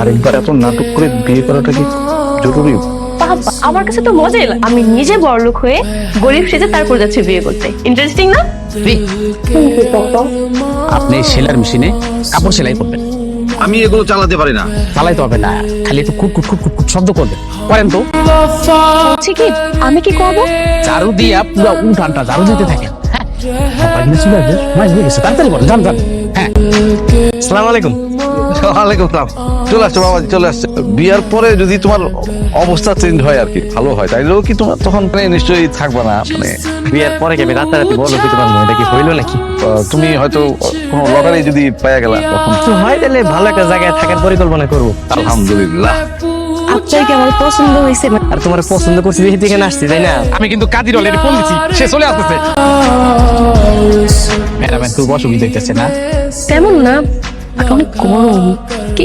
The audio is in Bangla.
আরেকবার এত নাটক করে বিয়ে করাটা কি জরুরি? বাবা, আমার কাছে তো মজাই লাগে। আমি নিজে বড়লোক হয়ে গরিব সেজে তারপর যাচ্ছি বিয়ে করতে। ইন্টারেস্টিং না? আপনি সেলার মেশিনে কাপড় সেলাই করবেন। আমি এগুলো চালাতে পারি না। চালাইতে হবে না, খালি একটু কুট কুট কুট কুট কুট শব্দ করবেন। করেন তো। হচ্ছে কি, আমি কি করবো? ঝাড়ু দিয়া পুরো উঠানটা ঝাড়ু দিতে থাকেন। তাড়াতাড়ি করেন, যান যান। হ্যাঁ, আসসালামু আলাইকুম। ওয়ালাইকুম আসসালাম। চলে আসছে বাবা, চলে আসছে। বিয়ার পরে যদি তোমার অবস্থা চেঞ্জ হয় আর কি, ভালো হয়, তাইলেও কি তোমার তখন নিশ্চয়ই থাকবে না মানে বিয়ের পরে কেবে রাতারাতি বলো কি তোমার এটা কি হইলো নাকি? তুমি হয়তো কোনো লটারি যদি পাইয়া গেলা তখন। তো হয় তাহলে ভালো একটা জায়গায় থাকার পরিকল্পনা করবো। আলহামদুলিল্লাহ। আপনার কি আমার পছন্দ হয়েছে? আর তোমার পছন্দ করছি দেখি এখানে আসছি, তাই না? আমি কিন্তু কাজীর অলরেডি ফোন দিচ্ছি, সে চলে আসতেছে। ম্যাডাম একটু অসুবিধা হইতেছে না? তেমন না, অনেক গরম। কি